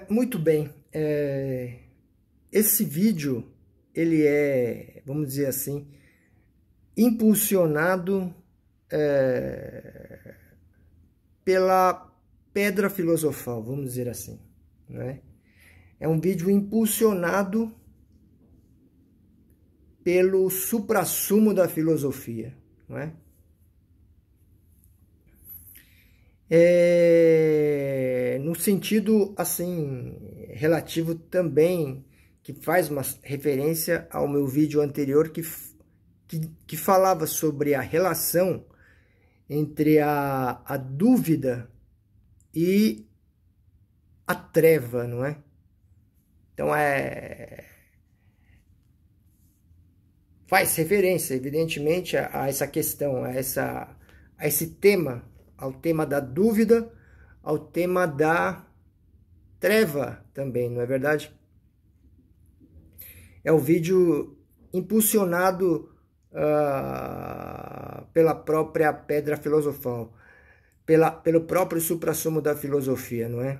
Muito bem. Esse vídeo, ele é, vamos dizer assim, impulsionado pela pedra filosofal, vamos dizer assim, né? É um vídeo impulsionado pelo suprassumo da filosofia, não é? No sentido, assim, relativo também, que faz uma referência ao meu vídeo anterior que falava sobre a relação entre a dúvida e a treva, não é? Então, faz referência, evidentemente, a essa questão, a esse tema, ao tema da dúvida, ao tema da treva também, não é verdade? É o vídeo impulsionado pela própria pedra filosofal, pelo próprio suprassumo da filosofia, não é?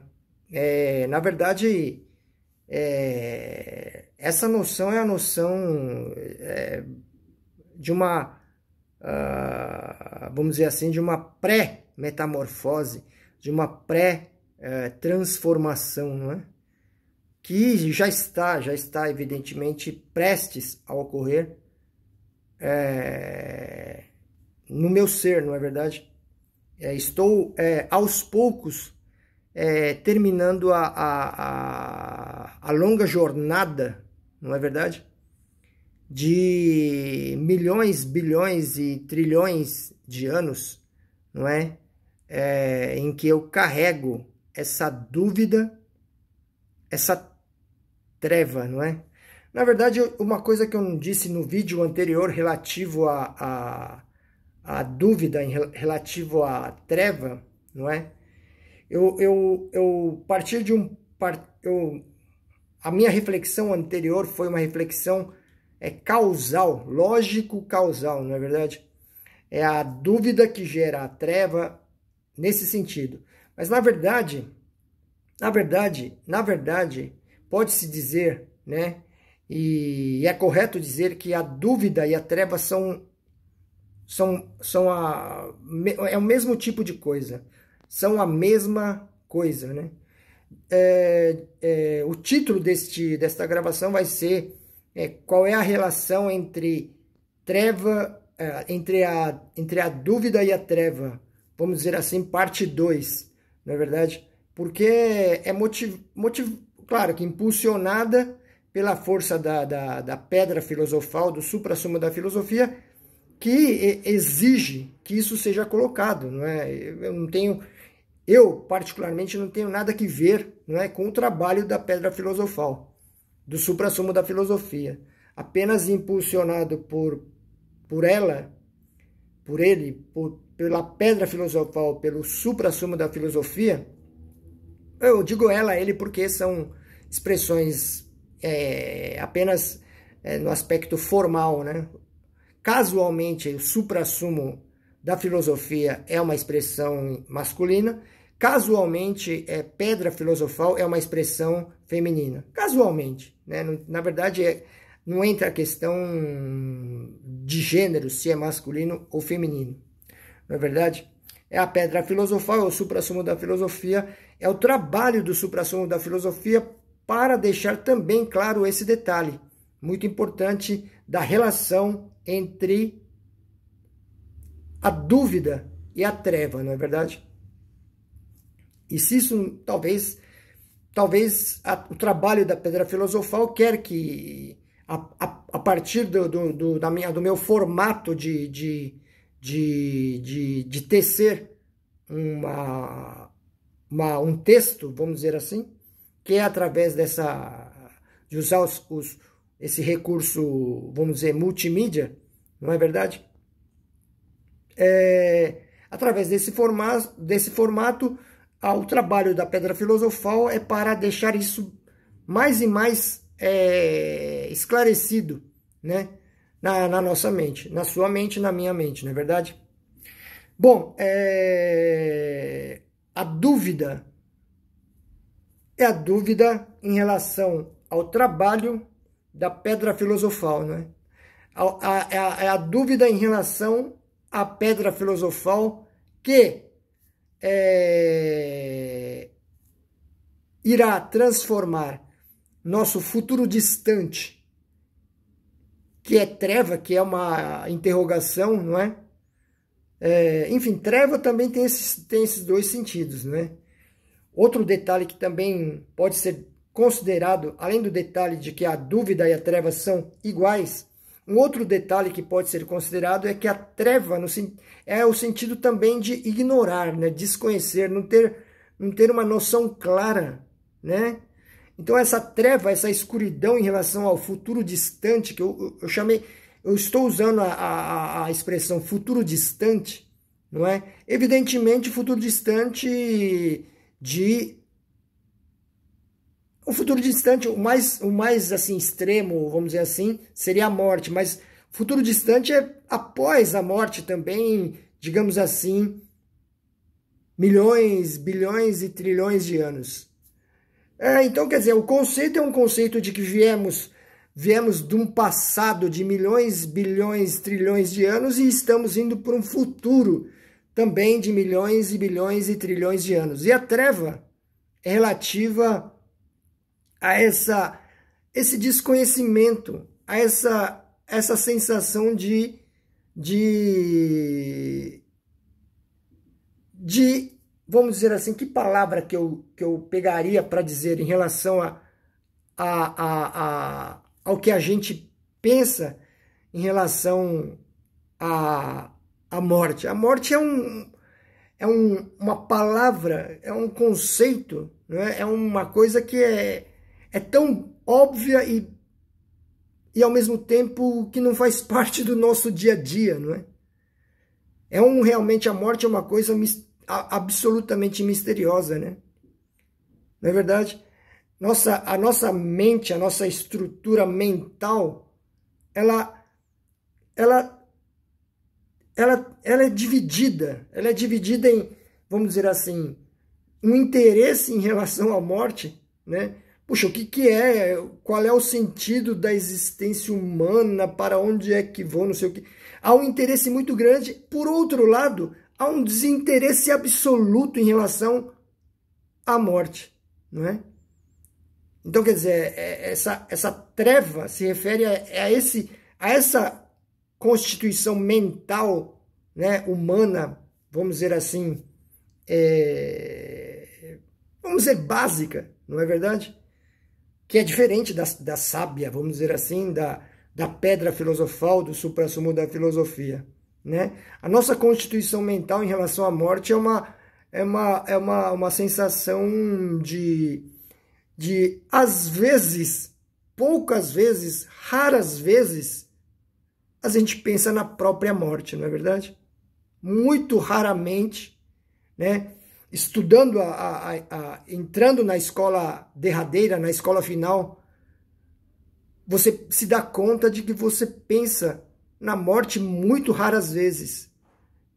Na verdade, essa noção é a noção de uma, vamos dizer assim, de uma pré-metamorfose, de uma pré-transformação, não é? Que já está evidentemente prestes a ocorrer no meu ser, não é verdade? Estou aos poucos terminando a longa jornada, não é verdade? De milhões, bilhões e trilhões de anos, não é? Em que eu carrego essa dúvida, essa treva, não é? Na verdade, uma coisa que eu não disse no vídeo anterior relativo à dúvida, relativo à treva, não é? Eu partir de a minha reflexão anterior foi uma reflexão causal, lógico-causal, não é verdade? É a dúvida que gera a treva nesse sentido. Mas na verdade, pode-se dizer, né? E é correto dizer que a dúvida e a treva é o mesmo tipo de coisa, são a mesma coisa, né? O título desta gravação vai ser qual é a relação entre treva, entre a dúvida e a treva, vamos dizer assim, parte 2, não é verdade? Porque claro que impulsionada pela força da pedra filosofal, do suprassumo da filosofia, que exige que isso seja colocado, não é? Eu particularmente não tenho nada que ver, não é, com o trabalho da pedra filosofal, do suprassumo da filosofia, apenas impulsionado por ela, pela pedra filosofal, pelo suprassumo da filosofia. Eu digo ela, ele, porque são expressões apenas no aspecto formal, né? Casualmente, o suprassumo da filosofia é uma expressão masculina, casualmente, pedra filosofal é uma expressão feminina. Casualmente, né? Na verdade, não entra a questão de gênero, se é masculino ou feminino. Não é verdade? É a pedra filosofal, é o suprassumo da filosofia, é o trabalho do suprassumo da filosofia para deixar também claro esse detalhe muito importante da relação entre a dúvida e a treva, não é verdade? E se isso, talvez o trabalho da pedra filosofal quer que, a partir do meu formato de tecer um texto, vamos dizer assim, que é através de usar esse recurso, vamos dizer, multimídia, não é verdade? Através desse formato, o trabalho da pedra filosofal é para deixar isso mais e mais esclarecido, né? Na nossa mente, na sua mente, na minha mente, não é verdade? Bom, a dúvida é a dúvida em relação ao trabalho da pedra filosofal, não é? É a dúvida em relação à pedra filosofal que irá transformar nosso futuro distante, que é treva, que é uma interrogação, não é? Enfim, treva também tem esses dois sentidos, não é? Outro detalhe que também pode ser considerado, além do detalhe de que a dúvida e a treva são iguais, um outro detalhe que pode ser considerado é que a treva é o sentido também de ignorar, né? Desconhecer, não ter uma noção clara, né? Então essa treva, essa escuridão em relação ao futuro distante, que eu estou usando a expressão futuro distante, não é? Evidentemente, futuro distante o futuro distante, o mais assim extremo, vamos dizer assim, seria a morte, mas futuro distante é após a morte também, digamos assim, milhões, bilhões e trilhões de anos. Então, quer dizer, o conceito é um conceito de que viemos de um passado de milhões, bilhões, trilhões de anos e estamos indo para um futuro também de milhões e bilhões e trilhões de anos. E a treva é relativa a esse desconhecimento, a essa sensação de vamos dizer assim, que palavra que eu pegaria para dizer em relação ao que a gente pensa em relação à morte. A morte é uma palavra, é um conceito, não é? É uma coisa que é tão óbvia e ao mesmo tempo que não faz parte do nosso dia a dia, não é? Realmente a morte é uma coisa absolutamente misteriosa, né? Não é verdade? A nossa mente, a nossa estrutura mental, ela é dividida. Ela é dividida em, vamos dizer assim, um interesse em relação à morte, né? Puxa, o que é? Qual é o sentido da existência humana? Para onde é que vou? Não sei o que. Há um interesse muito grande. Por outro lado, há um desinteresse absoluto em relação à morte, não é? Então, quer dizer, essa treva se refere a essa constituição mental, né, humana, vamos dizer assim, vamos dizer básica, não é verdade? Que é diferente da sábia, vamos dizer assim, da pedra filosofal, do suprassumo da filosofia, né? A nossa constituição mental em relação à morte é uma sensação de às vezes, poucas vezes, raras vezes, a gente pensa na própria morte, não é verdade? Muito raramente, né? Estudando, entrando na escola derradeira, na escola final, você se dá conta de que você pensa na morte muito raras vezes,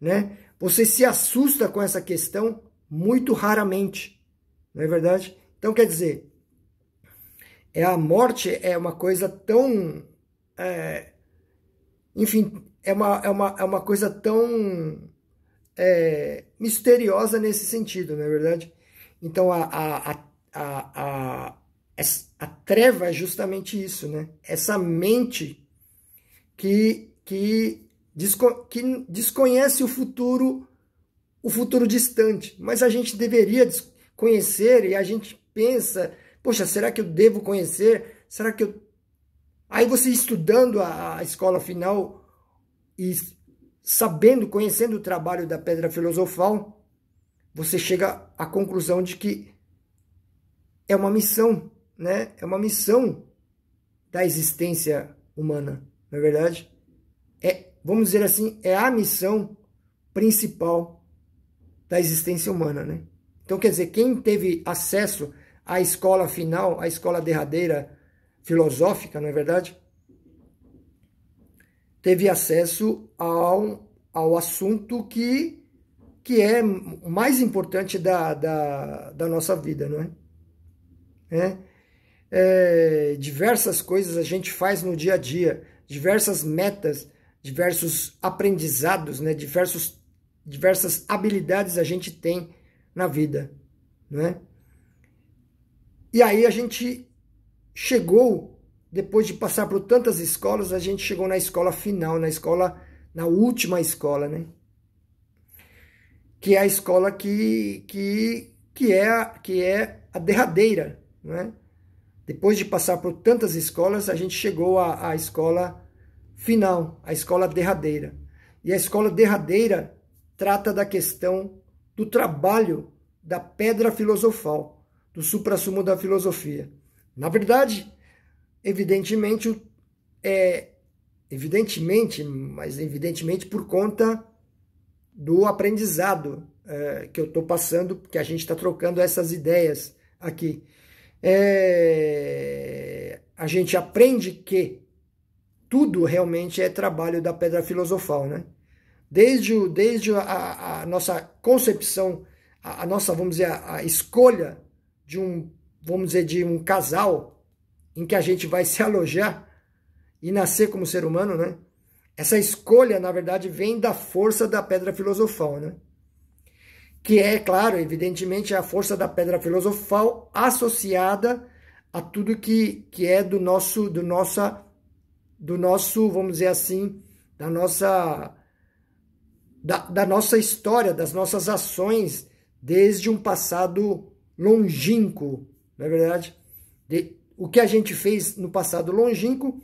né? Você se assusta com essa questão muito raramente, não é verdade? Então, quer dizer, a morte é uma coisa tão... enfim, é uma coisa tão misteriosa nesse sentido, não é verdade? Então, a treva é justamente isso, né? Essa mente que desconhece o futuro distante, mas a gente deveria conhecer e a gente pensa, poxa, será que eu devo conhecer? Será que eu... Aí você estudando a escola final e conhecendo o trabalho da pedra filosofal, você chega à conclusão de que é uma missão, né? É uma missão da existência humana, não é verdade? Vamos dizer assim, é a missão principal da existência humana, né? Então, quer dizer, quem teve acesso à escola final, à escola derradeira filosófica, não é verdade? Teve acesso ao assunto que é o mais importante da nossa vida, não é? né? Diversas coisas a gente faz no dia a dia, diversas metas, diversos aprendizados, né? Diversas habilidades a gente tem na vida, né? E aí a gente chegou, depois de passar por tantas escolas, a gente chegou na escola final, na última escola, né? Que é a escola que é a derradeira, né? Depois de passar por tantas escolas, a gente chegou à escola final, a escola derradeira. E a escola derradeira trata da questão do trabalho da pedra filosofal, do suprassumo da filosofia. Na verdade, evidentemente por conta do aprendizado que eu estou passando, que a gente está trocando essas ideias aqui. A gente aprende que tudo realmente é trabalho da pedra filosofal, né? Desde a nossa concepção, a nossa, vamos dizer, a escolha de um casal em que a gente vai se alojar e nascer como ser humano, né? Essa escolha, na verdade, vem da força da pedra filosofal, né? Que é, claro, evidentemente, a força da pedra filosofal associada a tudo que é do nosso, vamos dizer assim, da nossa história, das nossas ações, desde um passado longínquo, não é verdade? O que a gente fez no passado longínquo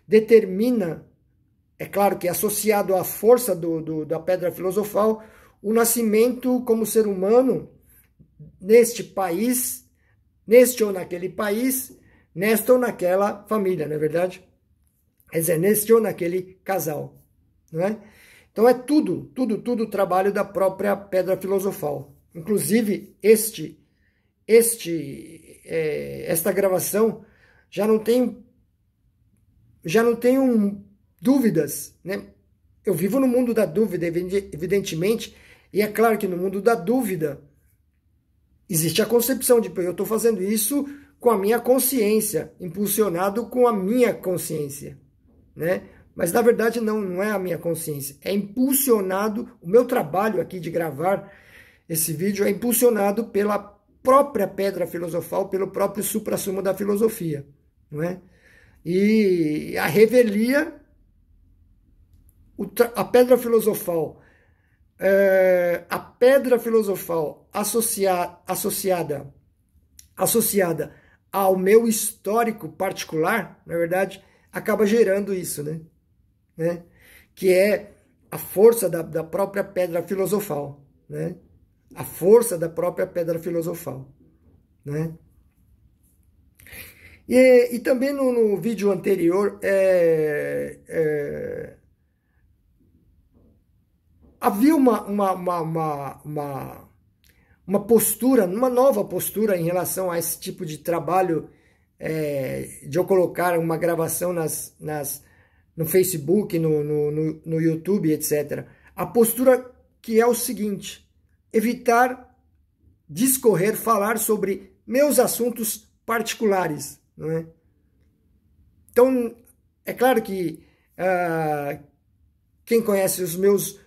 determina, é claro que associado à força da pedra filosofal, o nascimento como ser humano neste país, neste ou naquele país, nesta ou naquela família, não é verdade? Quer dizer, neste ou naquele casal, não é? Então é tudo trabalho da própria pedra filosofal. Inclusive, esta gravação já não tenho dúvidas, né? Eu vivo no mundo da dúvida, evidentemente, e é claro que no mundo da dúvida existe a concepção de que eu estou fazendo isso com a minha consciência, impulsionado com a minha consciência, né? Mas na verdade não é a minha consciência, é impulsionado, o meu trabalho aqui de gravar esse vídeo é impulsionado pela própria pedra filosofal, pelo próprio suprassumo da filosofia, não é? E a revelia, a pedra filosofal associada ao meu histórico particular, na verdade, acaba gerando isso, né? Que é a força da própria pedra filosofal, né? A força da própria pedra filosofal, né? E também no vídeo anterior havia uma postura, uma nova postura em relação a esse tipo de trabalho, de eu colocar uma gravação no Facebook, no YouTube, etc. A postura que é o seguinte: evitar discorrer, falar sobre meus assuntos particulares, não é? Então, é claro que quem conhece os meus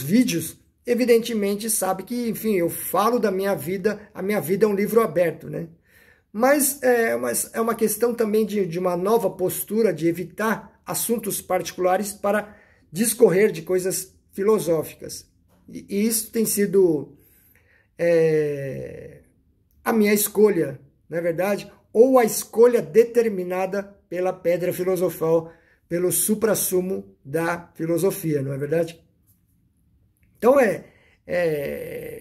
vídeos, evidentemente sabe que, enfim, eu falo da minha vida, a minha vida é um livro aberto, né? Mas é uma questão também de uma nova postura, de evitar assuntos particulares para discorrer de coisas filosóficas. E isso tem sido a minha escolha, não é verdade? Ou a escolha determinada pela pedra filosofal, pelo suprassumo da filosofia, não é verdade? Então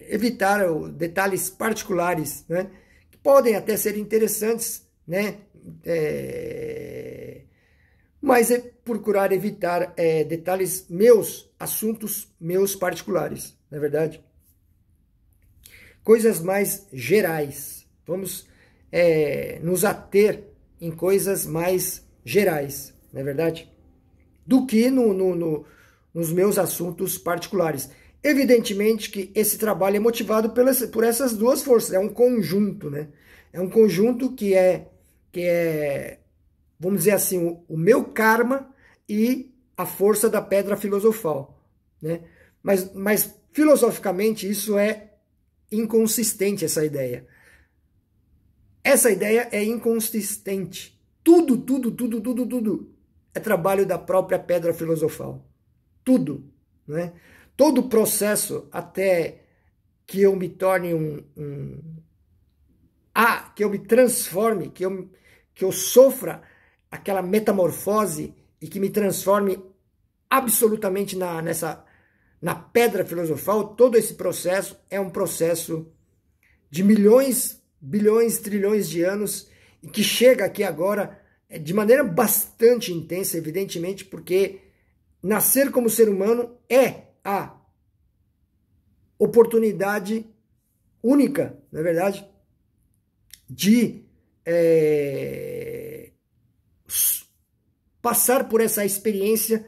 evitar detalhes particulares, né? Que podem até ser interessantes, né? Mas procurar evitar detalhes meus, assuntos meus particulares, não é verdade? Coisas mais gerais. Vamos nos ater em coisas mais gerais, não é verdade? Do que nos meus assuntos particulares. Evidentemente que esse trabalho é motivado por essas duas forças, é um conjunto, né? É um conjunto que é, vamos dizer assim, o meu karma e a força da pedra filosofal, né? Mas filosoficamente isso é inconsistente, essa ideia. Essa ideia é inconsistente. Tudo é trabalho da própria pedra filosofal. Tudo, né? Todo o processo até que eu me torne que eu me transforme, que eu sofra aquela metamorfose e que me transforme absolutamente na pedra filosofal, todo esse processo é um processo de milhões, bilhões, trilhões de anos e que chega aqui agora de maneira bastante intensa, evidentemente, porque nascer como ser humano é a oportunidade única, na verdade, de passar por essa experiência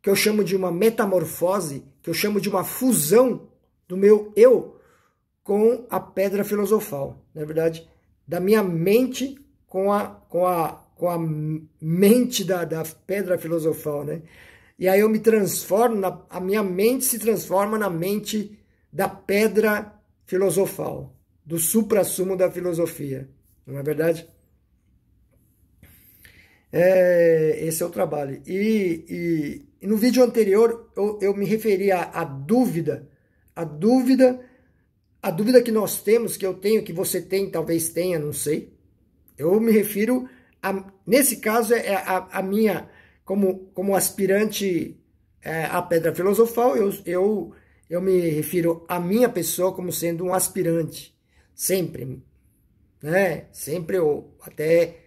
que eu chamo de uma metamorfose, que eu chamo de uma fusão do meu eu com a pedra filosofal, na verdade, da minha mente com a mente da pedra filosofal, né? E aí eu me transformo, a minha mente se transforma na mente da pedra filosofal, do suprassumo da filosofia, não é verdade? Esse é o trabalho. E no vídeo anterior eu me referi à dúvida, a dúvida que nós temos, que eu tenho, que você tem, talvez tenha, não sei. Eu me refiro, nesse caso, a minha, como aspirante à pedra filosofal, eu me refiro à minha pessoa como sendo um aspirante, sempre, né? Sempre, ou até,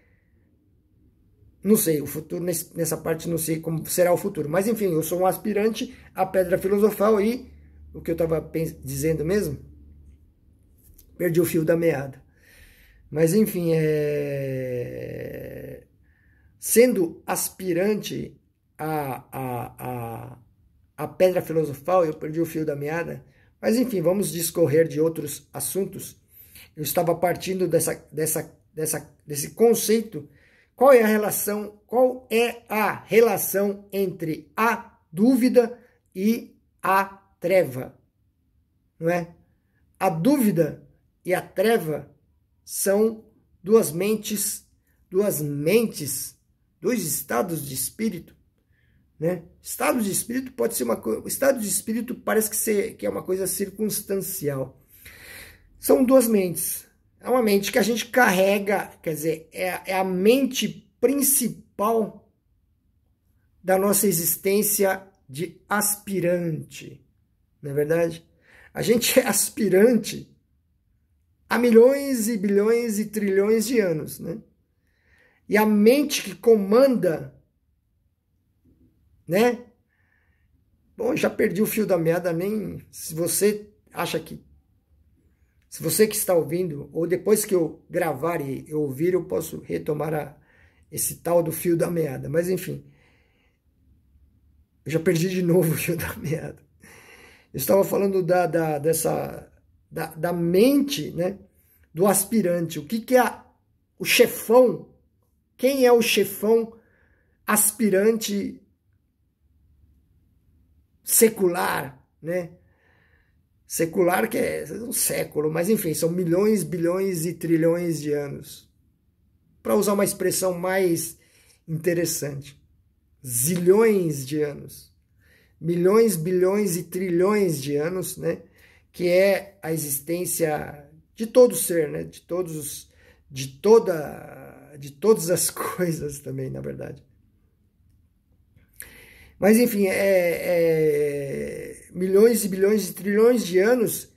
não sei, o futuro, nessa parte não sei como será o futuro, mas enfim, eu sou um aspirante à pedra filosofal e o que eu estava dizendo mesmo? Perdi o fio da meada. Mas enfim, sendo aspirante à pedra filosofal, eu perdi o fio da meada. Mas enfim, vamos discorrer de outros assuntos. Eu estava partindo desse conceito. Qual é a relação entre a dúvida e a treva? Não é? A dúvida e a treva são duas mentes, dois estados de espírito, né? Estado de espírito pode ser uma coisa, estado de espírito parece que é uma coisa circunstancial. São duas mentes. É uma mente que a gente carrega, quer dizer, é a mente principal da nossa existência de aspirante, não é verdade? A gente é aspirante há milhões e bilhões e trilhões de anos, né? E a mente que comanda, né? Bom, já perdi o fio da meada, nem se você acha que, se você que está ouvindo, ou depois que eu gravar e eu ouvir, eu posso retomar esse tal do fio da meada, mas enfim, eu já perdi de novo o fio da meada. Eu estava falando da mente, né, do aspirante. O que é o chefão? Quem é o chefão aspirante secular, né? Secular que é um século, mas enfim, são milhões, bilhões e trilhões de anos. Para usar uma expressão mais interessante, zilhões de anos. Milhões, bilhões e trilhões de anos, né? Que é a existência de todo ser, né? De todas as coisas também, na verdade. Mas enfim, milhões e bilhões e trilhões de anos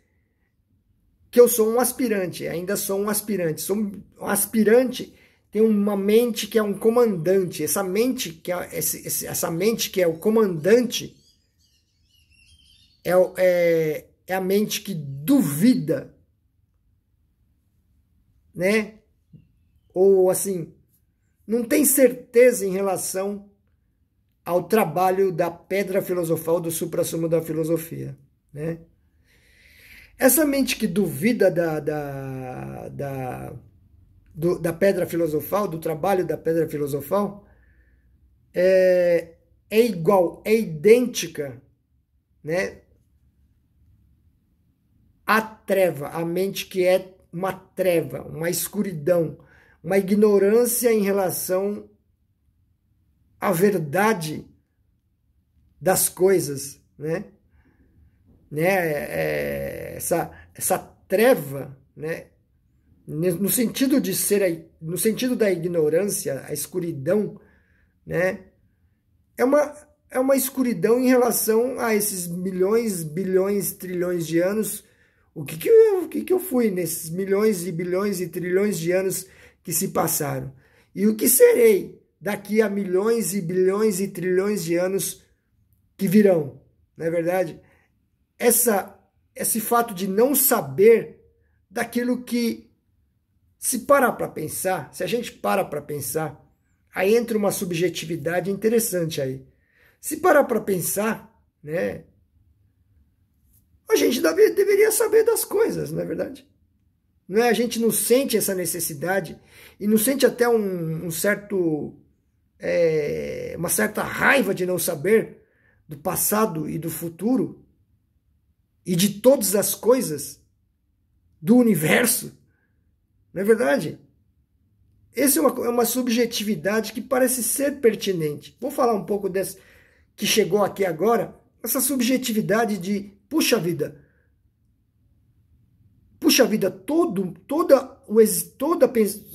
que eu sou um aspirante, ainda sou um aspirante. Sou um aspirante, tem uma mente que é um comandante. Essa mente que é o comandante é a mente que duvida, né? Ou assim, não tem certeza em relação ao trabalho da pedra filosofal do suprassumo da filosofia, né? Essa mente que duvida da pedra filosofal, do trabalho da pedra filosofal, é igual, é idêntica, né, à treva, a mente que é uma treva, uma escuridão, uma ignorância em relação à verdade das coisas, né? Essa treva, né? No sentido de ser, no sentido da ignorância, a escuridão, né? É uma escuridão em relação a esses milhões, bilhões, trilhões de anos. O que eu fui nesses milhões e bilhões e trilhões de anos que se passaram? E o que serei daqui a milhões e bilhões e trilhões de anos que virão? Não é verdade? Esse fato de não saber daquilo que, se parar para pensar, se a gente para pensar, aí entra uma subjetividade interessante aí. Se parar para pensar, né, a gente deveria saber das coisas, não é verdade? Não é? A gente não sente essa necessidade e não sente até uma certa raiva de não saber do passado e do futuro e de todas as coisas do universo, não é verdade? Essa é uma subjetividade que parece ser pertinente. Vou falar um pouco dessa que chegou aqui agora, essa subjetividade de, puxa vida, todo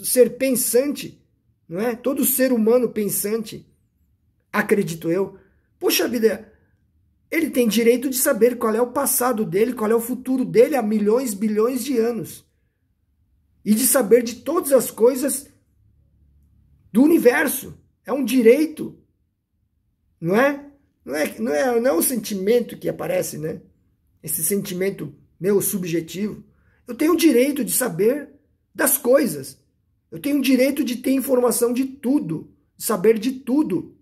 ser pensante, não é? Todo ser humano pensante, acredito eu, puxa vida, ele tem direito de saber qual é o passado dele, qual é o futuro dele há milhões, bilhões de anos. E de saber de todas as coisas do universo. É um direito, não é? Não é um sentimento que aparece, né? Esse sentimento meu subjetivo. Eu tenho o direito de saber das coisas. Eu tenho o direito de ter informação de tudo, de saber de tudo,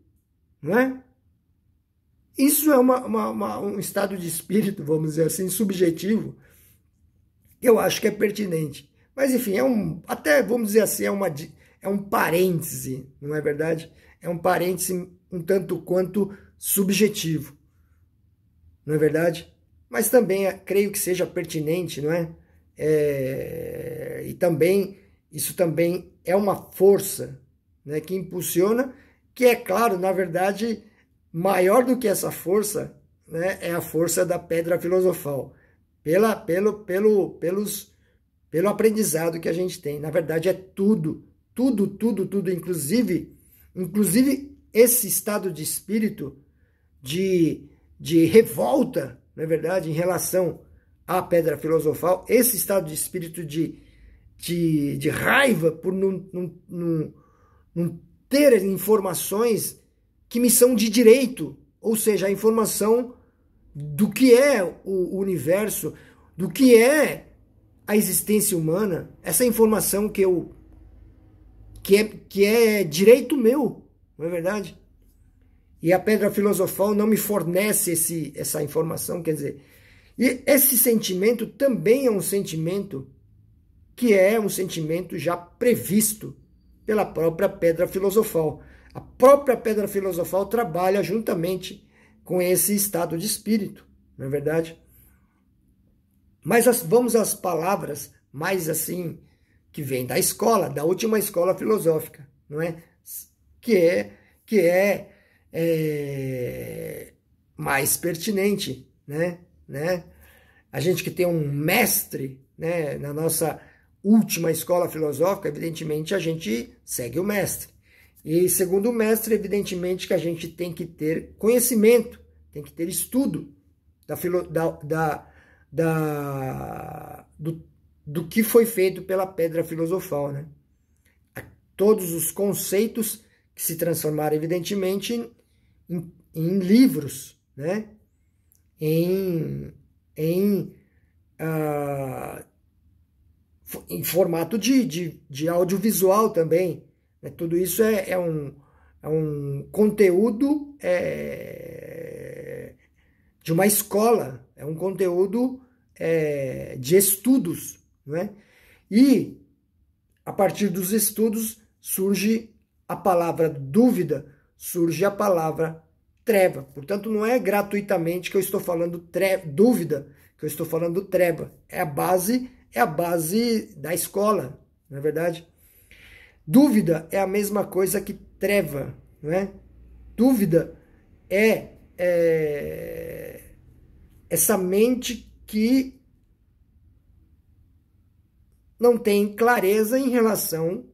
não é? Isso é um estado de espírito, vamos dizer assim, subjetivo, que eu acho que é pertinente. Mas, enfim, até, vamos dizer assim, é um parêntese, não é verdade? É um parêntese um tanto quanto subjetivo, não é verdade? Mas também creio que seja pertinente, não é? E também, isso também é uma força, né, que impulsiona, que é claro, na verdade, maior do que essa força, né, é a força da pedra filosofal, pelo aprendizado que a gente tem. Na verdade, é tudo, inclusive esse estado de espírito de revolta, na verdade, em relação à pedra filosofal, esse estado de espírito de raiva por não ter informações que me são de direito, ou seja, a informação do que é o universo, do que é a existência humana, essa informação que é direito meu, não é verdade? E a pedra filosofal não me fornece essa informação, quer dizer, e esse sentimento também é um sentimento que é um sentimento já previsto pela própria pedra filosofal. A própria pedra filosofal trabalha juntamente com esse estado de espírito, não é verdade? Mas vamos às palavras mais assim, que vem da escola, da última escola filosófica, não é? Que é mais pertinente, né? A gente que tem um mestre, né, na nossa última escola filosófica, evidentemente a gente segue o mestre. E segundo o mestre, evidentemente que a gente tem que ter conhecimento, tem que ter estudo do que foi feito pela pedra filosofal, né? Todos os conceitos que se transformaram, evidentemente, em livros, né? Em formato de audiovisual também. Né? Tudo isso é um conteúdo de uma escola, é um conteúdo de estudos. Não é? E a partir dos estudos, surge a palavra dúvida, surge a palavra treva. Portanto, não é gratuitamente que eu estou falando dúvida, que eu estou falando treva. É a base da escola, não é verdade? Dúvida é a mesma coisa que treva, não é? Dúvida é essa mente que não tem clareza em relação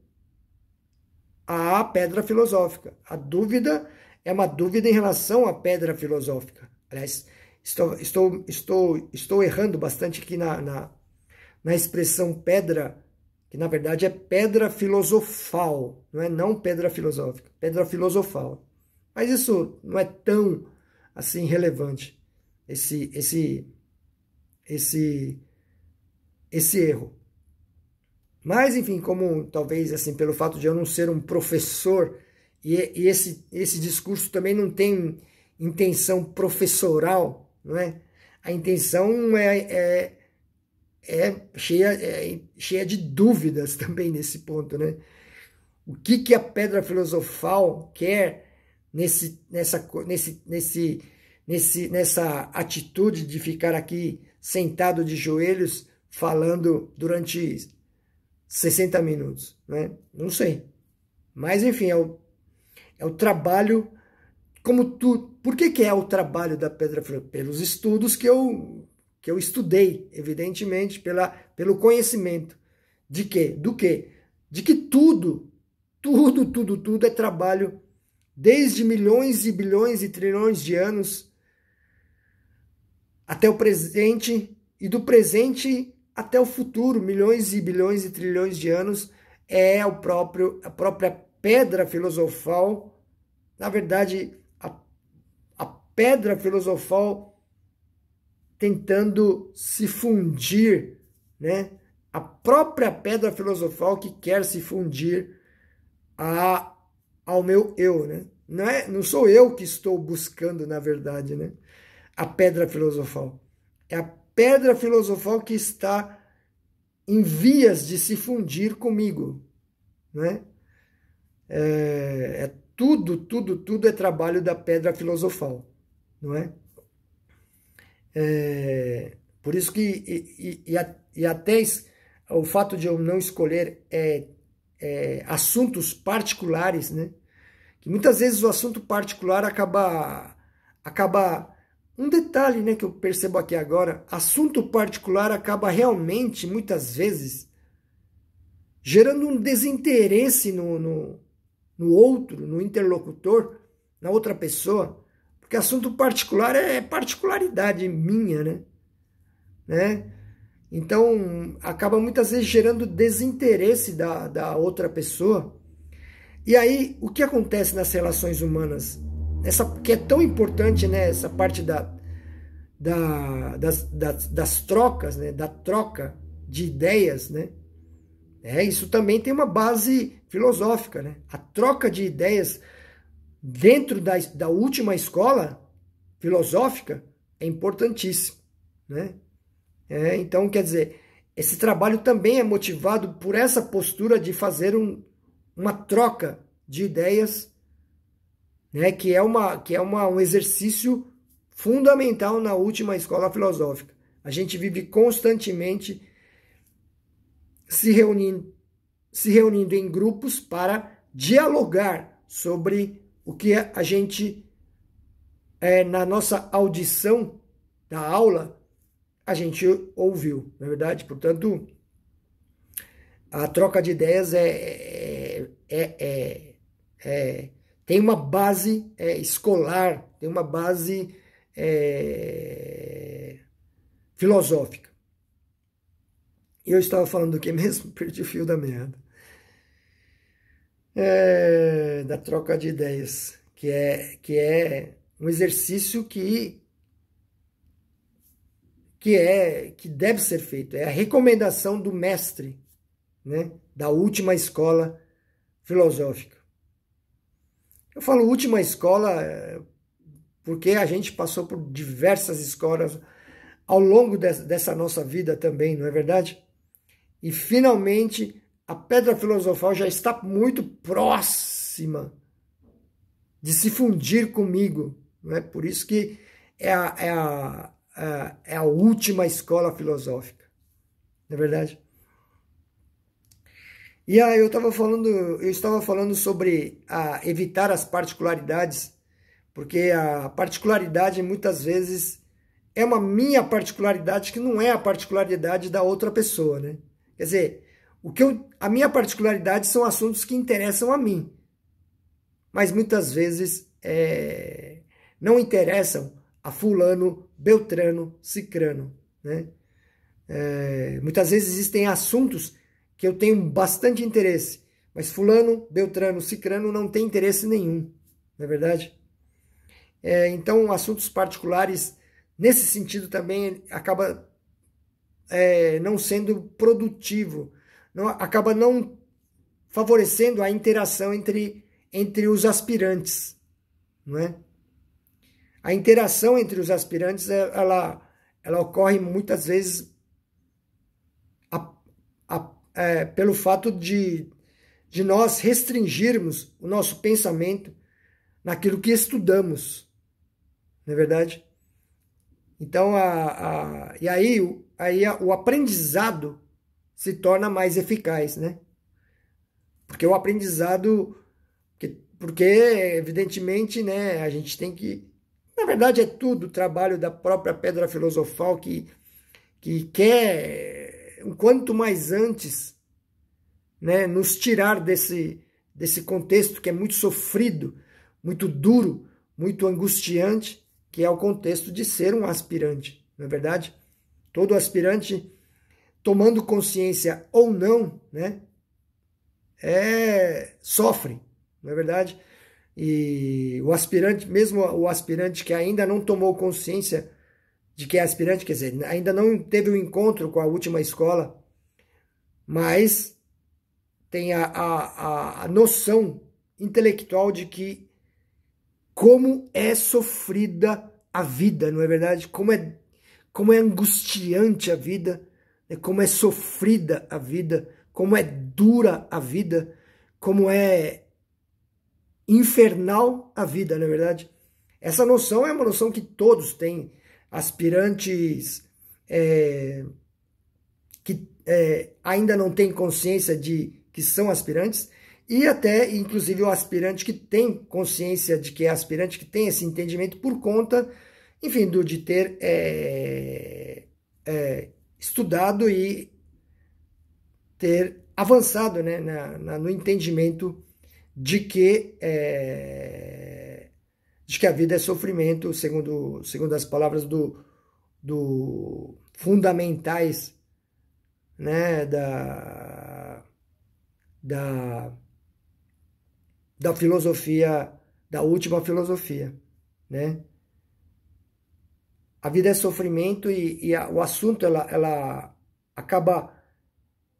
à pedra filosófica. A dúvida é uma dúvida em relação à pedra filosófica. Aliás, estou errando bastante aqui na expressão pedra, que na verdade é pedra filosofal, não pedra filosófica, pedra filosofal. Mas isso não é tão assim relevante, esse erro. Mas, enfim, como talvez assim, pelo fato de eu não ser um professor, e esse discurso também não tem intenção professoral, não é? A intenção é cheia de dúvidas também nesse ponto, né? O que a pedra filosofal quer nessa atitude de ficar aqui sentado de joelhos falando durante 60 minutos, né? Não sei. Mas, enfim, é o trabalho, por que é o trabalho da pedra filosofal? Pelos estudos que eu estudei, evidentemente, pelo conhecimento. De quê? Do quê? De que tudo é trabalho desde milhões e bilhões e trilhões de anos até o presente, e do presente até o futuro, milhões e bilhões e trilhões de anos, é a própria pedra filosofal. Na verdade, a pedra filosofal tentando se fundir, né? A própria pedra filosofal que quer se fundir ao meu eu, né? Não sou eu que estou buscando, na verdade, né? A pedra filosofal. É a pedra filosofal que está em vias de se fundir comigo, né? Tudo é trabalho da pedra filosofal, não é? Por isso que até o fato de eu não escolher assuntos particulares, né? Que muitas vezes o assunto particular acaba um detalhe, né, que eu percebo aqui agora, assunto particular acaba realmente, muitas vezes, gerando um desinteresse no outro, no interlocutor, na outra pessoa, porque assunto particular é particularidade minha, né? Então, acaba muitas vezes gerando desinteresse da outra pessoa. E aí, o que acontece nas relações humanas? Que é tão importante, né? Essa parte das trocas, né? Da troca de ideias, né? Isso também tem uma base filosófica, né? A troca de ideias dentro da última escola filosófica é importantíssimo, né? Então, quer dizer, esse trabalho também é motivado por essa postura de fazer uma troca de ideias, né, que é um exercício fundamental na última escola filosófica. A gente vive constantemente se reunindo em grupos para dialogar sobre o que a gente, na nossa audição da aula, a gente ouviu, não é verdade? Portanto, a troca de ideias tem uma base escolar, tem uma base filosófica. E eu estava falando do que mesmo? Perdi o fio da meada. Da troca de ideias, que é um exercício que deve ser feito. É a recomendação do mestre, né, da última escola filosófica. Eu falo última escola porque a gente passou por diversas escolas ao longo dessa nossa vida também, não é verdade? E finalmente a pedra filosofal já está muito próxima de se fundir comigo, não é? Por isso que é a última escola filosófica, não é verdade? E aí eu estava falando sobre evitar as particularidades, porque a particularidade muitas vezes é uma minha particularidade que não é a particularidade da outra pessoa, né? Quer dizer, a minha particularidade são assuntos que interessam a mim, mas muitas vezes não interessam a fulano, beltrano, cicrano, né? Muitas vezes existem assuntos que eu tenho bastante interesse, mas fulano, beltrano, cicrano não tem interesse nenhum, não é verdade? Então, assuntos particulares, nesse sentido também, acaba não sendo produtivo, acaba não favorecendo a interação entre os aspirantes, não é? A interação entre os aspirantes, ela ocorre muitas vezes pelo fato de nós restringirmos o nosso pensamento naquilo que estudamos, não é verdade? Então, e aí o aprendizado se torna mais eficaz, né? Porque o aprendizado, porque evidentemente, né, a gente tem que, na verdade é tudo o trabalho da própria pedra filosofal que quer, quanto mais antes, né, nos tirar desse contexto que é muito sofrido, muito duro, muito angustiante, que é o contexto de ser um aspirante, não é verdade? Todo aspirante, tomando consciência ou não, né, sofre, não é verdade? E o aspirante, mesmo o aspirante que ainda não tomou consciência de que é aspirante, quer dizer, ainda não teve um encontro com a última escola, mas tem a noção intelectual de que como é sofrida a vida, não é verdade? Como é angustiante a vida, como é sofrida a vida, como é dura a vida, como é infernal a vida, não é verdade? Essa noção é uma noção que todos têm, aspirantes que ainda não têm consciência de que são aspirantes, e até, inclusive, o aspirante que tem consciência de que é aspirante, que tem esse entendimento por conta, enfim, de ter estudado e ter avançado, né, no entendimento de que a vida é sofrimento, segundo as palavras do fundamentais, né, da filosofia, da última filosofia, né? A vida é sofrimento e o assunto ela acaba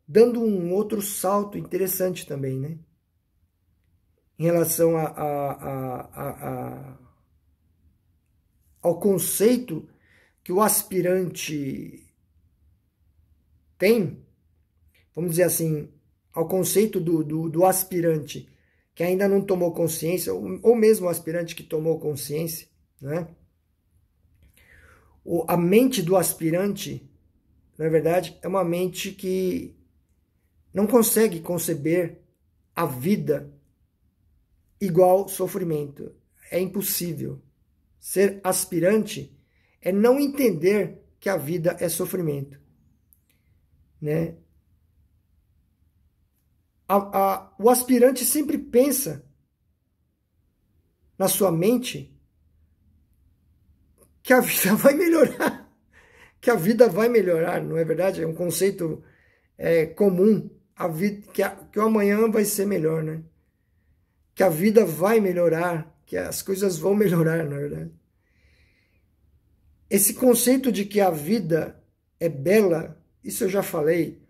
dando um outro salto interessante também, né? Em relação ao conceito que o aspirante tem, vamos dizer assim, ao conceito do aspirante que ainda não tomou consciência, ou mesmo o aspirante que tomou consciência, né? A mente do aspirante, na verdade, é uma mente que não consegue conceber a vida igual sofrimento. É impossível. Ser aspirante é não entender que a vida é sofrimento, né? O aspirante sempre pensa na sua mente que a vida vai melhorar, que a vida vai melhorar, não é verdade? É um conceito comum, a vida, que o amanhã vai ser melhor, né? Que a vida vai melhorar, que as coisas vão melhorar, na verdade. Esse conceito de que a vida é bela, isso eu já falei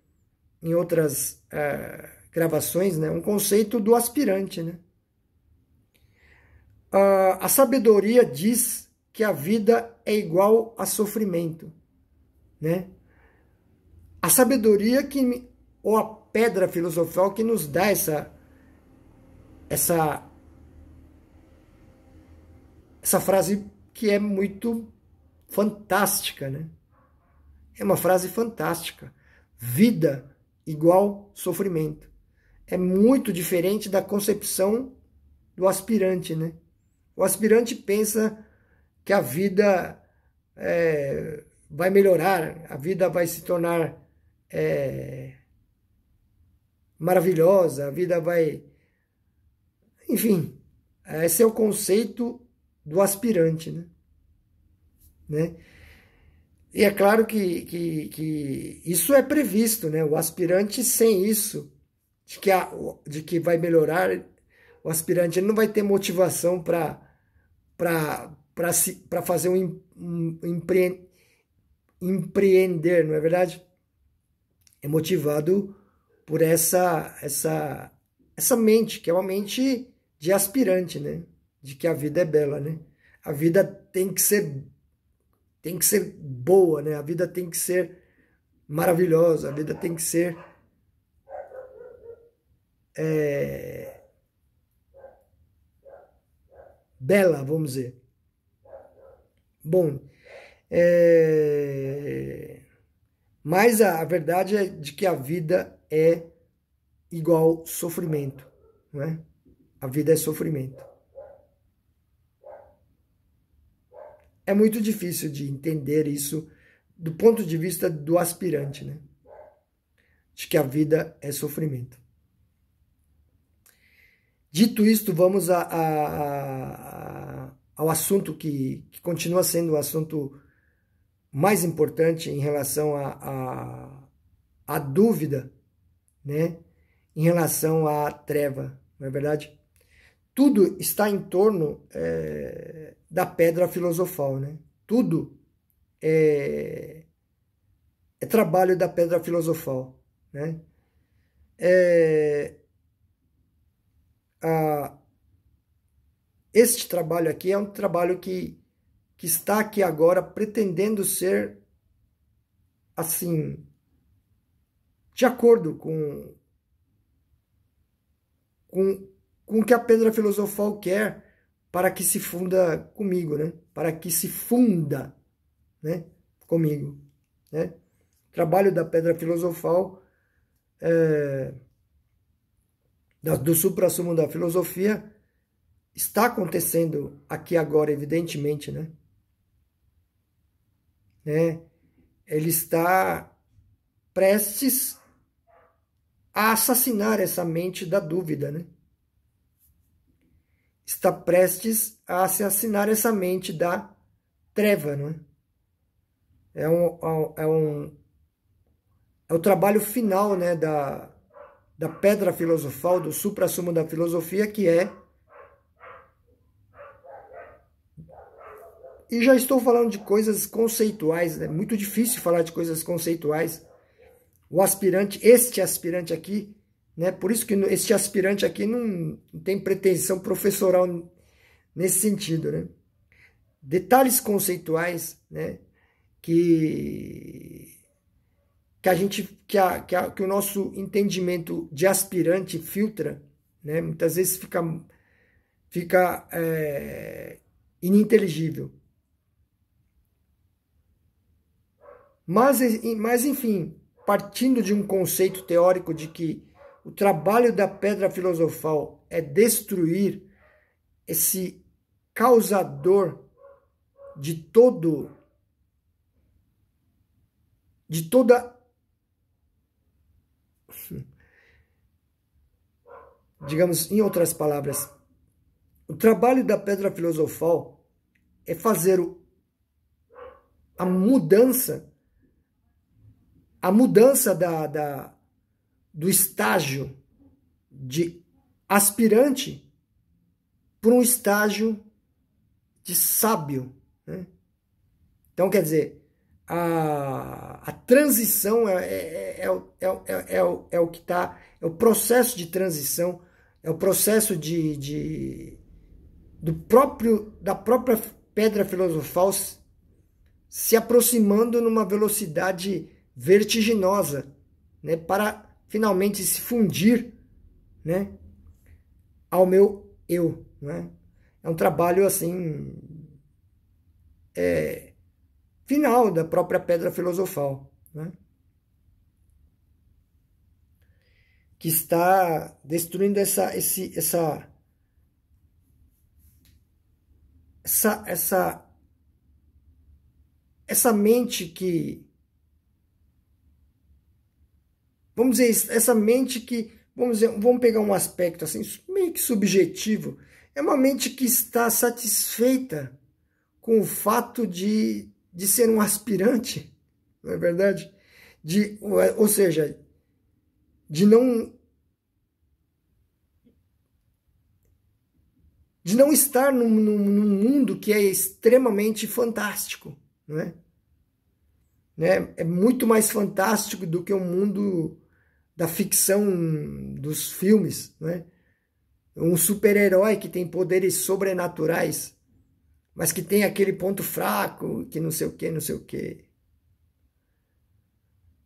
em outras gravações, né? Um conceito do aspirante, né? A sabedoria diz que a vida é igual a sofrimento, né? A sabedoria pedra filosofal que nos dá essa frase que é muito fantástica, né? É uma frase fantástica. Vida igual sofrimento. É muito diferente da concepção do aspirante, né? O aspirante pensa que a vida vai melhorar, a vida vai se tornar maravilhosa, a vida vai... Enfim, esse é o conceito do aspirante, né? E é claro que isso é previsto, né? O aspirante sem isso, de que vai melhorar, o aspirante ele não vai ter motivação para fazer empreender, não é verdade? É motivado por essa mente, que é uma mente de aspirante, né? De que a vida é bela, né? A vida tem que ser boa, né? A vida tem que ser maravilhosa, a vida tem que ser bela, vamos dizer. Bom, mas a verdade é de que a vida é igual sofrimento, não é? A vida é sofrimento. É muito difícil de entender isso do ponto de vista do aspirante, né? De que a vida é sofrimento. Dito isto, vamos ao assunto que continua sendo o assunto mais importante em relação à dúvida, né? Em relação à treva, não é verdade? Tudo está em torno da pedra filosofal, né? Tudo é trabalho da pedra filosofal, né? Este trabalho aqui é um trabalho que está aqui agora pretendendo ser, assim, de acordo com o que a pedra filosofal quer para que se funda comigo, né? Para que se funda, né? Comigo, né? O trabalho da pedra filosofal, do suprassumo da filosofia, está acontecendo aqui agora, evidentemente, né? Ele está prestes a assassinar essa mente da dúvida, né? Está prestes a assassinar essa mente da treva, não é? É o trabalho final, né, da pedra filosofal, do suprassumo da filosofia, que é... E já estou falando de coisas conceituais, é muito difícil falar de coisas conceituais. O aspirante, este aspirante aqui, né? Por isso que este aspirante aqui não tem pretensão professoral nesse sentido, né? Detalhes conceituais, né? Que o nosso entendimento de aspirante filtra, né? Muitas vezes fica ininteligível. Mas enfim, partindo de um conceito teórico de que o trabalho da pedra filosofal é destruir esse causador de toda, digamos, em outras palavras, o trabalho da pedra filosofal é fazer a mudança do estágio de aspirante para um estágio de sábio, né? Então, quer dizer, a transição é o que está, é o processo de transição, é o processo da própria pedra filosofal se aproximando numa velocidade vertiginosa, né, para finalmente se fundir, né, ao meu eu, né? É um trabalho assim final da própria pedra filosofal, né? Que está destruindo essa mente que, vamos dizer, essa mente que, vamos pegar um aspecto assim, meio que subjetivo, é uma mente que está satisfeita com o fato de ser um aspirante, não é verdade? Ou seja, de não estar num mundo que é extremamente fantástico, não é? Né? É muito mais fantástico do que o mundo da ficção dos filmes, né? Um super-herói que tem poderes sobrenaturais, mas que tem aquele ponto fraco, que não sei o que, não sei o que,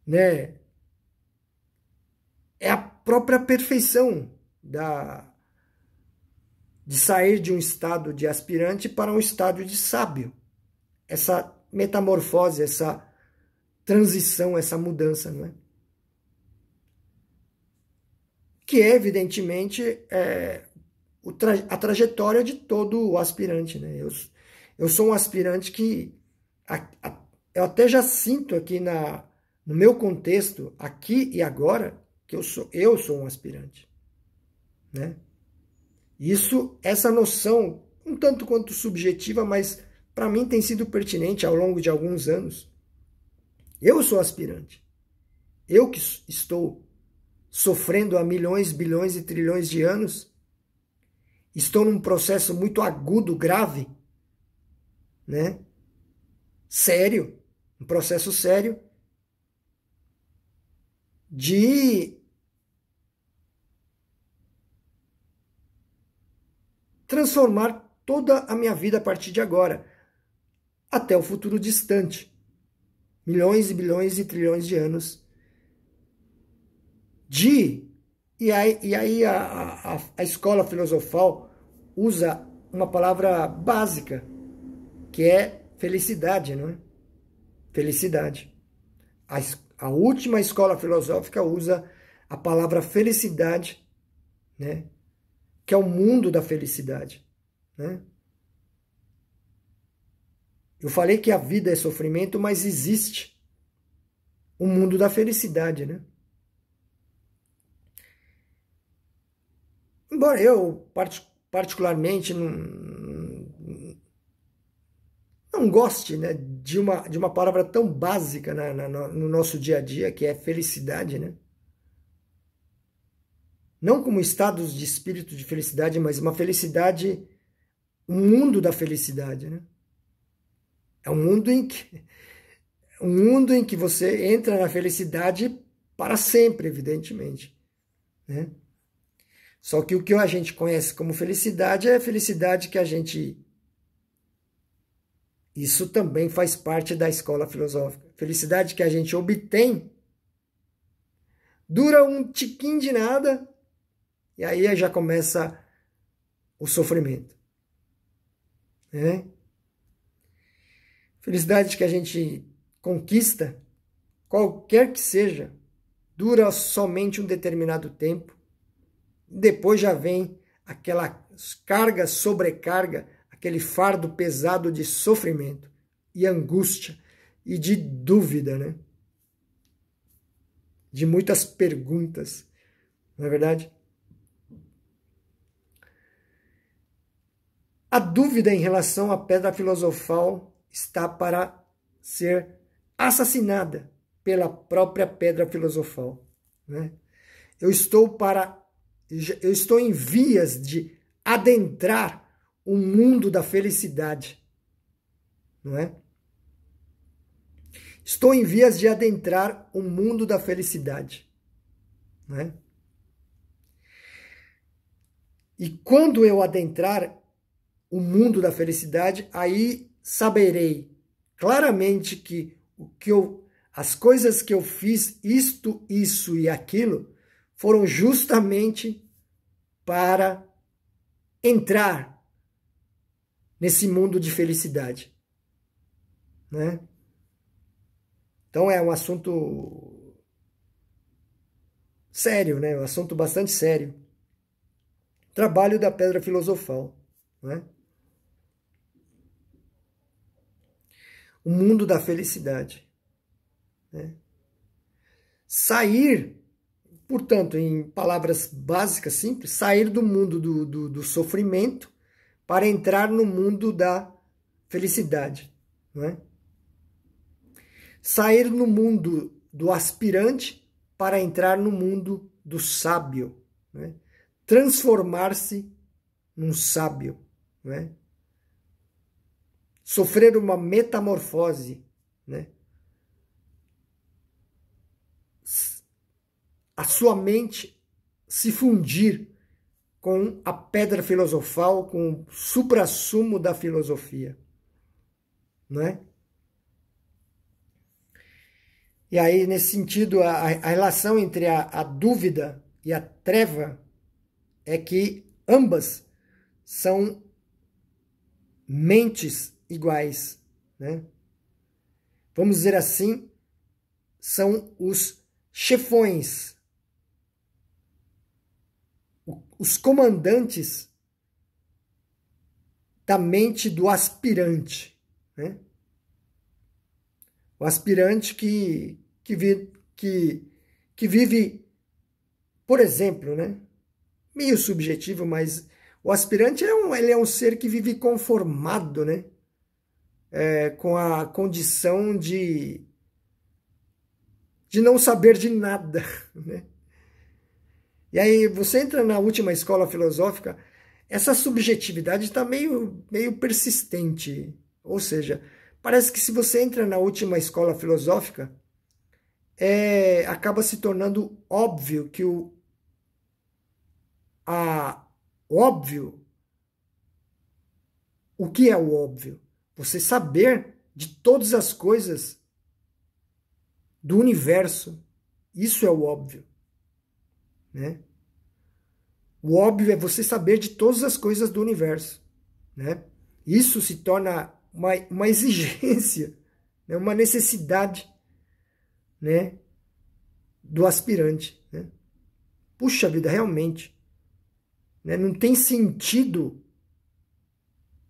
né? É a própria perfeição de sair de um estado de aspirante para um estado de sábio. Essa metamorfose, essa transição, essa mudança, não é? Que é, evidentemente, a trajetória de todo o aspirante, né? Eu sou um aspirante que eu até já sinto aqui no meu contexto, aqui e agora, que eu sou um aspirante, né? Essa noção, um tanto quanto subjetiva, mas para mim tem sido pertinente ao longo de alguns anos. Eu sou aspirante. Eu que estou sofrendo há milhões, bilhões e trilhões de anos, estou num processo muito agudo, grave, né? Sério, um processo sério de transformar toda a minha vida a partir de agora, até o futuro distante. Milhões e bilhões e trilhões de anos E aí a escola filosofal usa uma palavra básica, que é felicidade, não é? Felicidade. A última escola filosófica usa a palavra felicidade, né? Que é o mundo da felicidade, né? Eu falei que a vida é sofrimento, mas existe o mundo da felicidade, né? Embora eu, particularmente, não goste, né, de uma palavra tão básica no nosso dia a dia, que é felicidade, né? Não como estados de espírito de felicidade, mas uma felicidade, um mundo da felicidade, né? É um mundo em que você entra na felicidade para sempre, evidentemente, né? Só que o que a gente conhece como felicidade é a felicidade que a gente... Isso também faz parte da escola filosófica. Felicidade que a gente obtém dura um tiquinho de nada e aí já começa o sofrimento, né? Felicidade que a gente conquista, qualquer que seja, dura somente um determinado tempo. Depois já vem aquela carga, sobrecarga, aquele fardo pesado de sofrimento e angústia e de dúvida, né? De muitas perguntas, não é verdade? A dúvida em relação à pedra filosofal está para ser assassinada pela própria pedra filosofal, né? Eu estou em vias de adentrar o mundo da felicidade, não é? Estou em vias de adentrar o mundo da felicidade, não é? E quando eu adentrar o mundo da felicidade, aí saberei claramente que as coisas que eu fiz, isto, isso e aquilo, foram justamente para entrar nesse mundo de felicidade, né? Então é um assunto sério, né? Um assunto bastante sério. Trabalho da pedra filosofal, né? O mundo da felicidade, né? Sair, portanto, em palavras básicas, simples, sair do mundo do sofrimento para entrar no mundo da felicidade, não é? Sair no mundo do aspirante para entrar no mundo do sábio, né? Transformar-se num sábio, né? Sofrer uma metamorfose, né? A sua mente se fundir com a pedra filosofal, com o suprassumo da filosofia, não é? E aí, nesse sentido, a relação entre a dúvida e a treva é que ambas são mentes iguais, né? Vamos dizer assim, são os chefões, os comandantes da mente do aspirante, né? O aspirante que vive, por exemplo, né? Meio subjetivo, mas o aspirante ele é um ser que vive conformado, né? Com a condição de não saber de nada, né? E aí você entra na última escola filosófica, essa subjetividade está meio persistente, ou seja, parece que se você entra na última escola filosófica, acaba se tornando óbvio que óbvio, o que é o óbvio? Você saber de todas as coisas do universo, isso é o óbvio, né? O óbvio é você saber de todas as coisas do universo, né? Isso se torna uma exigência, né? Uma necessidade, né? Do aspirante, né? Puxa vida, realmente, né? Não tem sentido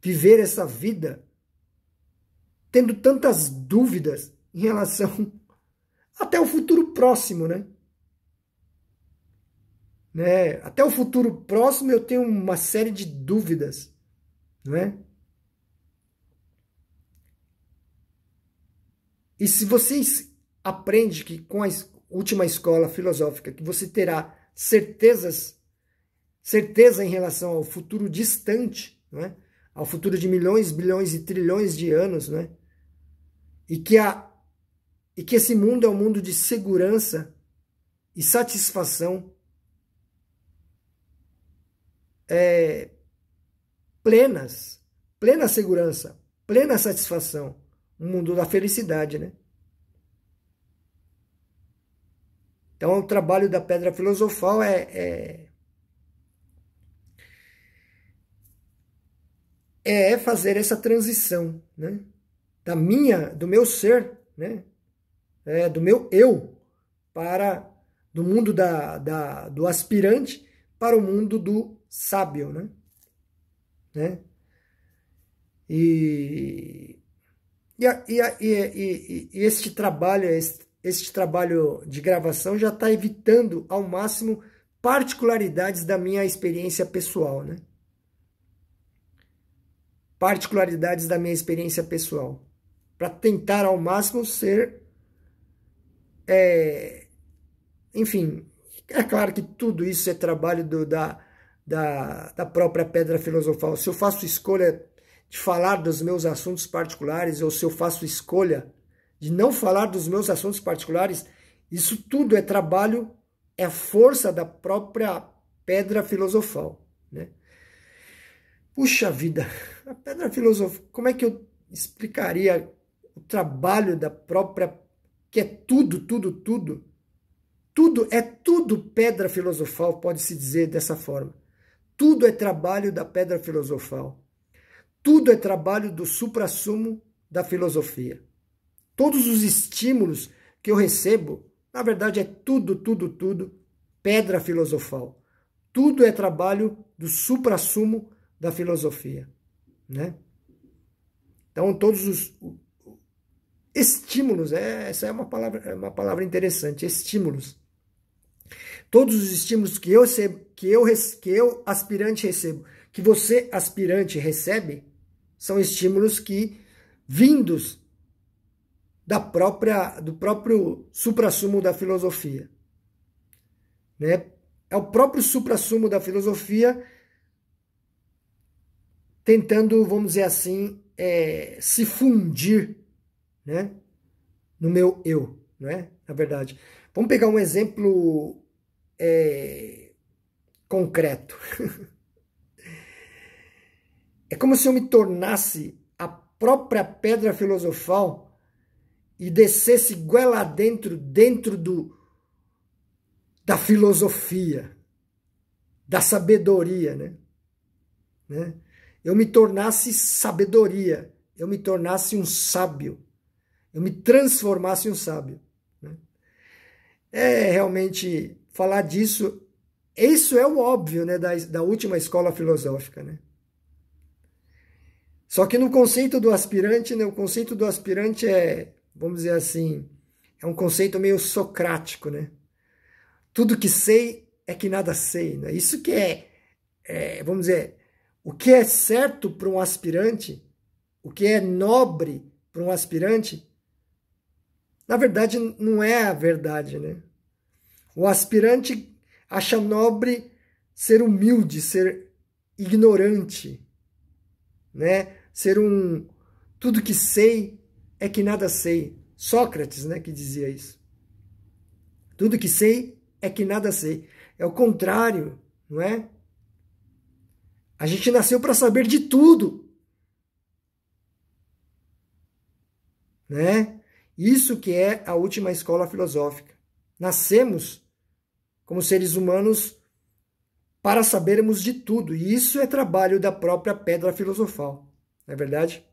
viver essa vida tendo tantas dúvidas em relação até o futuro próximo, né? Até o futuro próximo eu tenho uma série de dúvidas, não é? E se vocês aprendem que com a última escola filosófica que você terá certeza em relação ao futuro distante, não é? Ao futuro de milhões, bilhões e trilhões de anos, não é? E que esse mundo é um mundo de segurança e satisfação plena segurança, plena satisfação, um mundo da felicidade, né? Então, o trabalho da pedra filosofal é fazer essa transição, né? Do meu ser, né? Do meu eu, do mundo do aspirante para o mundo do sábio, né? E este trabalho de gravação já está evitando ao máximo particularidades da minha experiência pessoal, né? Particularidades da minha experiência pessoal, para tentar ao máximo ser, enfim, é claro que tudo isso é trabalho da própria pedra filosofal. Se eu faço escolha de falar dos meus assuntos particulares, ou se eu faço escolha de não falar dos meus assuntos particulares, isso tudo é trabalho, é força da própria pedra filosofal, né? Puxa vida, a pedra filosofal, como é que eu explicaria o trabalho da própria, que é tudo, tudo pedra filosofal, pode-se dizer dessa forma. Tudo é trabalho da pedra filosofal. Tudo é trabalho do suprassumo da filosofia. Todos os estímulos que eu recebo, na verdade é tudo pedra filosofal. Tudo é trabalho do suprassumo da filosofia, né? Então todos os estímulos, essa é uma palavra interessante, estímulos. Todos os estímulos que eu aspirante recebo, que você aspirante recebe, são estímulos que vindos do próprio suprassumo da filosofia, né? É o próprio suprassumo da filosofia tentando, vamos dizer assim, se fundir, né, no meu eu, né? Na verdade. Vamos pegar um exemplo concreto. É como se eu me tornasse a própria pedra filosofal e descesse goela dentro da filosofia, da sabedoria, né? Eu me tornasse sabedoria, eu me tornasse um sábio, eu me transformasse em um sábio, né? Realmente, falar disso, isso é o óbvio, né, da última escola filosófica, né? Só que no conceito do aspirante, né, o conceito do aspirante vamos dizer assim, é um conceito meio socrático, né? Tudo que sei é que nada sei, né? Isso que vamos dizer, o que é certo para um aspirante, o que é nobre para um aspirante, na verdade não é a verdade, né? O aspirante acha nobre ser humilde, ser ignorante, né? Ser tudo que sei é que nada sei. Sócrates, né, que dizia isso. Tudo que sei é que nada sei. É o contrário, não é? A gente nasceu para saber de tudo, né? Isso que é a última escola filosófica. Nascemos como seres humanos para sabermos de tudo. E isso é trabalho da própria pedra filosofal, não é verdade?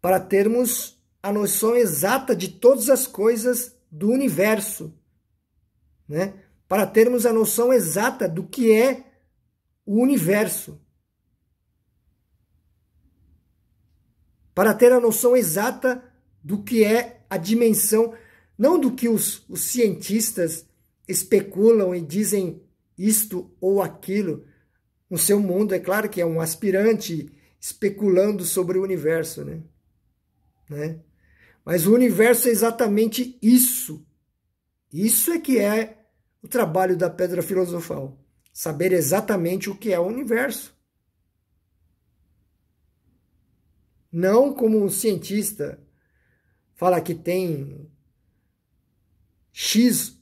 Para termos a noção exata de todas as coisas do universo, né? Para termos a noção exata do que é o universo. Para ter a noção exata do que é a dimensão, não do que os cientistas especulam e dizem isto ou aquilo no seu mundo. É claro que é um aspirante especulando sobre o universo, né? Mas o universo é exatamente isso. Isso é que é o trabalho da pedra filosofal. Saber exatamente o que é o universo. Não como um cientista fala que tem X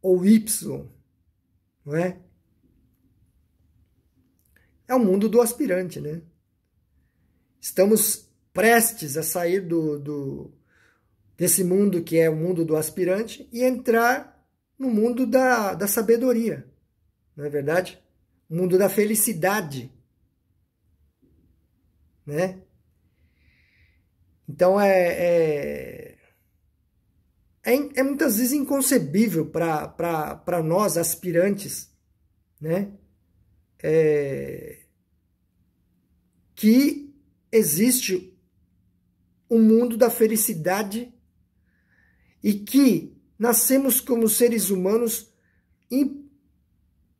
ou Y, não é? É o mundo do aspirante, né? Estamos prestes a sair desse mundo que é o mundo do aspirante e entrar no mundo da sabedoria, não é verdade? O mundo da felicidade, né? Então é muitas vezes inconcebível para nós aspirantes, né? Que existe um mundo da felicidade e que nascemos como seres humanos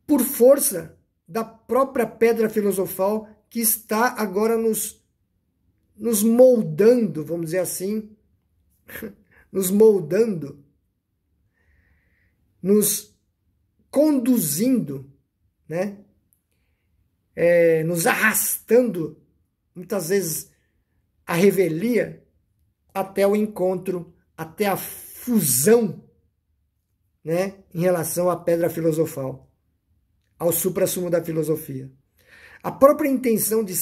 por força da própria pedra filosofal que está agora nos moldando, vamos dizer assim, nos moldando, nos conduzindo, né? Nos arrastando, muitas vezes, à revelia, até o encontro, até a fusão, né, em relação à pedra filosofal, ao suprassumo da filosofia. A própria intenção de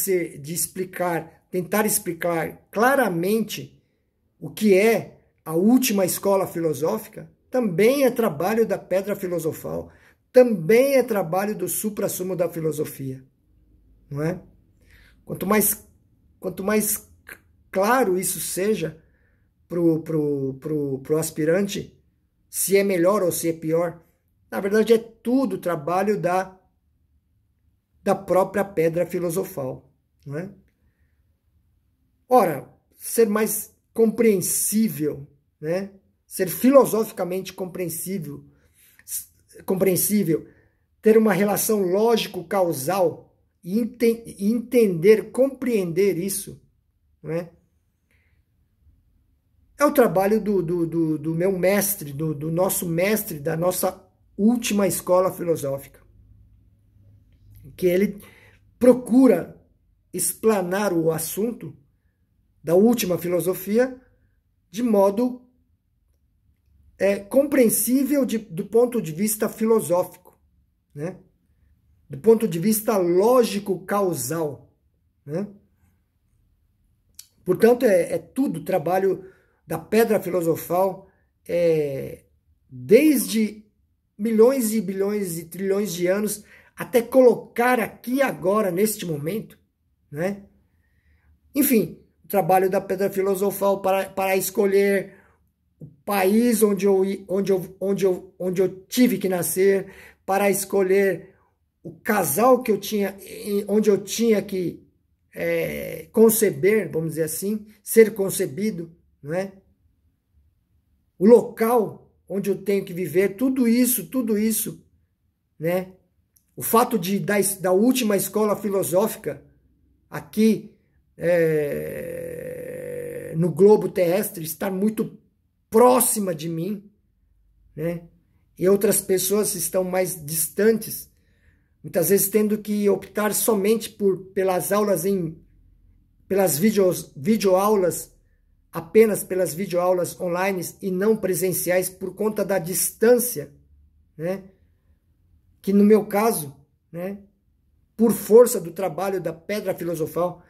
tentar explicar claramente o que é a última escola filosófica, também é trabalho da pedra filosofal, também é trabalho do suprassumo da filosofia, não é? Quanto mais claro isso seja pro aspirante, se é melhor ou se é pior, na verdade é tudo trabalho da própria pedra filosofal, não é? Ora, ser mais compreensível, né? Ser filosoficamente compreensível, ter uma relação lógico-causal e entender, compreender isso, não é? É o trabalho do meu mestre, do nosso mestre, da nossa última escola filosófica, que ele procura explanar o assunto da última filosofia de modo compreensível do ponto de vista filosófico, né? Do ponto de vista lógico-causal, né? Portanto, é tudo trabalho da pedra filosofal, desde milhões e bilhões e trilhões de anos até colocar aqui agora, neste momento, né? Enfim, o trabalho da pedra filosofal para escolher o país onde eu tive que nascer, para escolher o casal que eu tinha, onde eu tinha que conceber, vamos dizer assim, ser concebido, não é? O local onde eu tenho que viver, tudo isso, né? O fato da última escola filosófica aqui no globo terrestre estar muito próxima de mim, né? E outras pessoas estão mais distantes, muitas vezes tendo que optar somente pelas aulas pelas videoaulas, apenas pelas videoaulas online e não presenciais por conta da distância, né? Que no meu caso, né, por força do trabalho da pedra filosofal,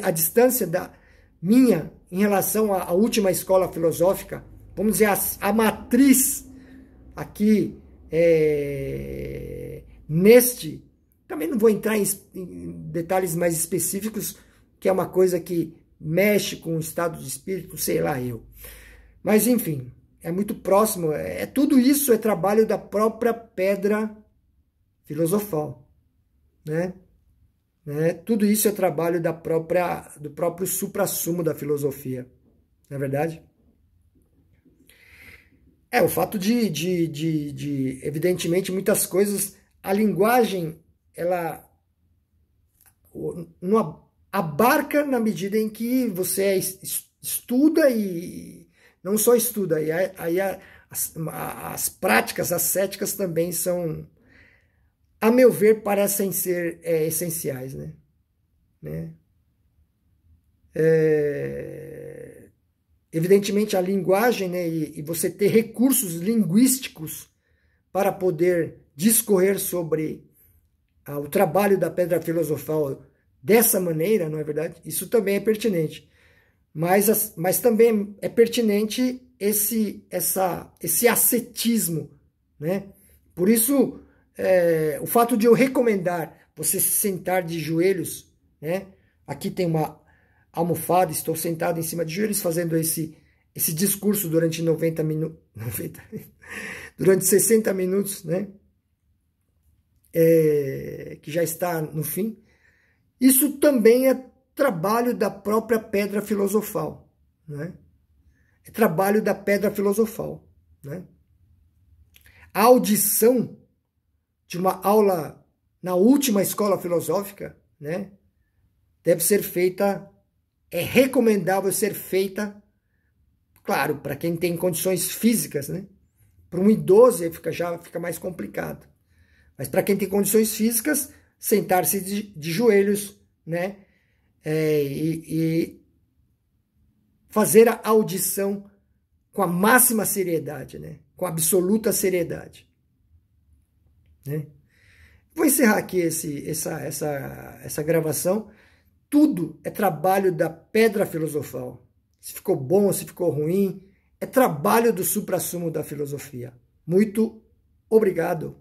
a distância da minha em relação à última escola filosófica, vamos dizer, a matriz aqui também não vou entrar em detalhes mais específicos, que é uma coisa que mexe com o estado de espírito, sei lá eu. Mas enfim, é muito próximo, tudo isso é trabalho da própria pedra filosofal, né? Tudo isso é trabalho do próprio suprassumo da filosofia, não é verdade? O fato de evidentemente, muitas coisas, a linguagem, ela não abarca na medida em que você estuda e não só estuda, aí as práticas ascéticas também são, a meu ver, parecem ser essenciais, né? Evidentemente, a linguagem, né, e você ter recursos linguísticos para poder discorrer sobre o trabalho da pedra filosofal dessa maneira, não é verdade? Isso também é pertinente. Mas também é pertinente esse ascetismo, né? Por isso, o fato de eu recomendar você se sentar de joelhos, né? Aqui tem uma almofada, estou sentado em cima de joelhos fazendo esse discurso durante 90 minutos, durante 60 minutos, né? Que já está no fim. Isso também é trabalho da própria pedra filosofal, né? É trabalho da pedra filosofal, né? A audição de uma aula na última escola filosófica, né, deve ser feita, é recomendável ser feita, claro, para quem tem condições físicas, né? Para um idoso já fica mais complicado. Mas para quem tem condições físicas, sentar-se de joelhos, né? E fazer a audição com a máxima seriedade, né? Com absoluta seriedade, né? Vou encerrar aqui essa gravação. Tudo é trabalho da pedra filosofal. Se ficou bom, se ficou ruim, é trabalho do suprassumo da filosofia. Muito obrigado.